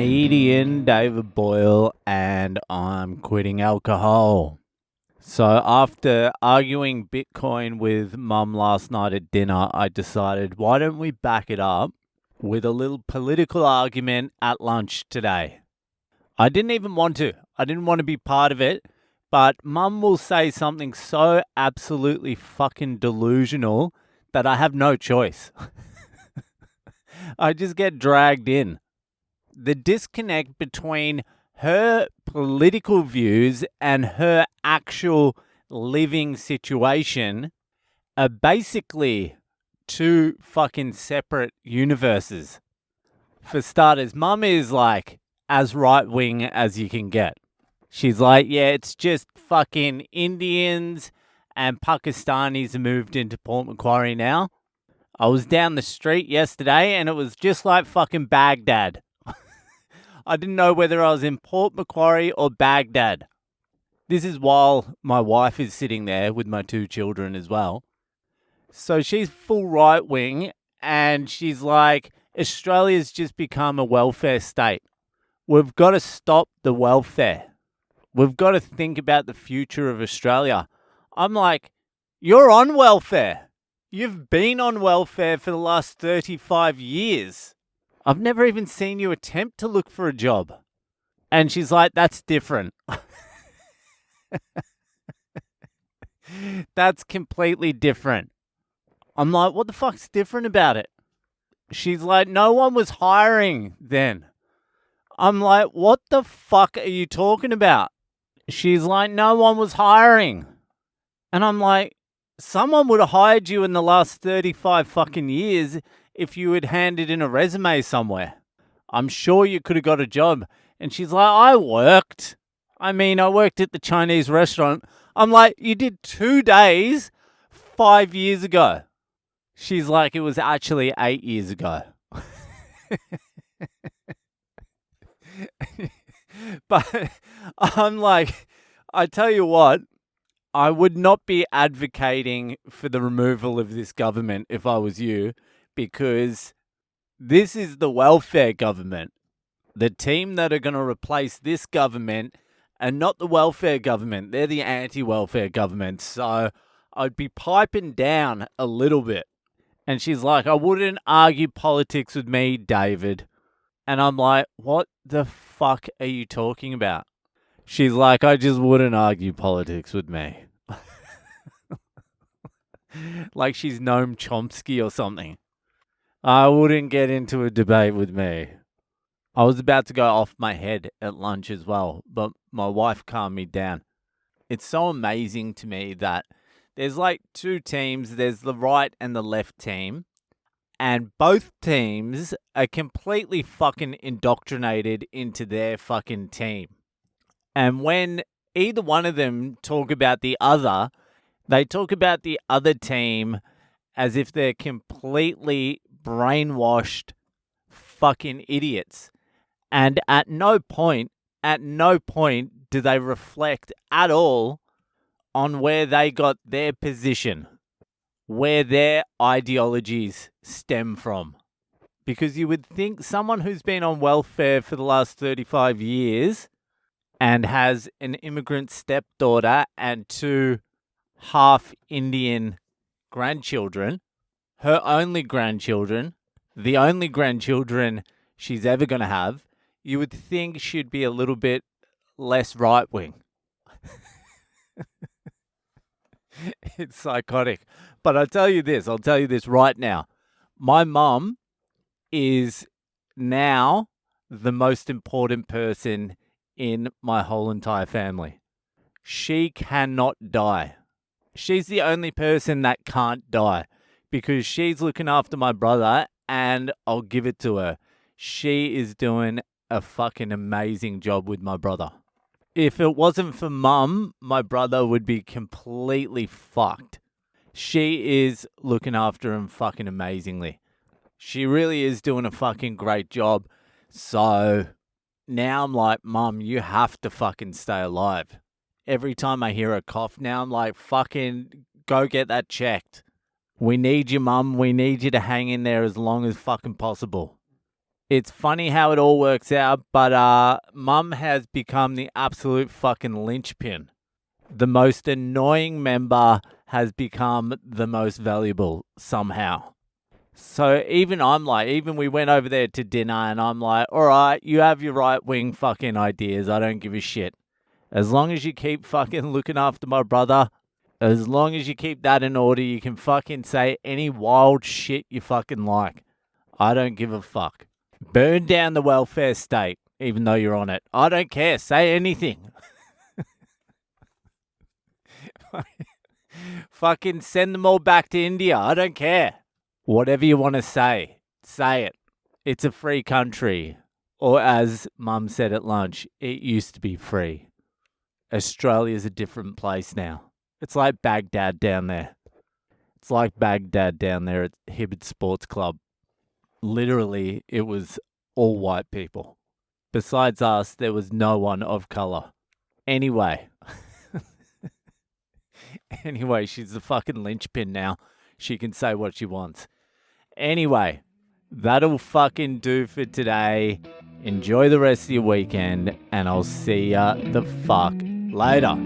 comedian David Boyle, and I'm quitting alcohol. So after arguing Bitcoin with Mum last night at dinner, I decided, why don't we back it up with a little political argument at lunch today? I didn't even want to. I didn't want to be part of it, but Mum will say something so absolutely fucking delusional that I have no choice. I just get dragged in. The disconnect between her political views and her actual living situation are basically two fucking separate universes. For starters, Mum is like as right-wing as you can get. She's like, yeah, it's just fucking Indians and Pakistanis moved into Port Macquarie now. I was down the street yesterday and it was just like fucking Baghdad. I didn't know whether I was in Port Macquarie or Baghdad. This is while my wife is sitting there with my two children as well. So she's full right wing and she's like, Australia's just become a welfare state. We've got to stop the welfare. We've got to think about the future of Australia. I'm like, you're on welfare. You've been on welfare for the last 35 years. I've never even seen you attempt to look for a job. And she's like, that's different. That's completely different. I'm like, what the fuck's different about it? She's like, no one was hiring then. I'm like, what the fuck are you talking about? She's like, no one was hiring. And I'm like, someone would have hired you in the last 35 fucking years if you had handed in a resume somewhere. I'm sure you could have got a job. And she's like, I worked at the Chinese restaurant. I'm like, you did 2 days 5 years ago. She's like, it was actually 8 years ago. But I'm like, I tell you what, I would not be advocating for the removal of this government if I was you, because this is the welfare government. The team that are going to replace this government are not the welfare government. They're the anti-welfare government. So I'd be piping down a little bit. And she's like, I wouldn't argue politics with me, David. And I'm like, what the fuck are you talking about? She's like, I just wouldn't argue politics with me. Like she's Noam Chomsky or something. I wouldn't get into a debate with me. I was about to go off my head at lunch as well, but my wife calmed me down. It's so amazing to me that there's like two teams. There's the right and the left team. And both teams are completely fucking indoctrinated into their fucking team. And when either one of them talk about the other, they talk about the other team as if they're completely brainwashed fucking idiots. And at no point do they reflect at all on where they got their position, where their ideologies stem from. Because you would think someone who's been on welfare for the last 35 years and has an immigrant stepdaughter and two half Indian grandchildren, her only grandchildren, the only grandchildren she's ever going to have, you would think she'd be a little bit less right-wing. It's psychotic. But I'll tell you this right now. My mum is now the most important person in my whole entire family. She cannot die. She's the only person that can't die because she's looking after my brother, and I'll give it to her. She is doing a fucking amazing job with my brother. If it wasn't for Mum, my brother would be completely fucked. She is looking after him fucking amazingly. She really is doing a fucking great job. So now I'm like, Mum, you have to fucking stay alive. Every time I hear a cough now, I'm like, fucking go get that checked. We need you, Mum. We need you to hang in there as long as fucking possible. It's funny how it all works out, but Mum has become the absolute fucking linchpin. The most annoying member has become the most valuable somehow. So even we went over there to dinner and I'm like, all right, you have your right wing fucking ideas. I don't give a shit. As long as you keep fucking looking after my brother, as long as you keep that in order, you can fucking say any wild shit you fucking like. I don't give a fuck. Burn down the welfare state, even though you're on it. I don't care. Say anything. Fucking send them all back to India. I don't care. Whatever you want to say it. It's a free country. Or as Mum said at lunch, it used to be free. Australia's a different place now. It's like Baghdad down there. It's like Baghdad down there at Hibbard Sports Club. Literally, it was all white people. Besides us, there was no one of colour. Anyway, she's the fucking linchpin now. She can say what she wants. Anyway, that'll fucking do for today. Enjoy the rest of your weekend, and I'll see ya the fuck later.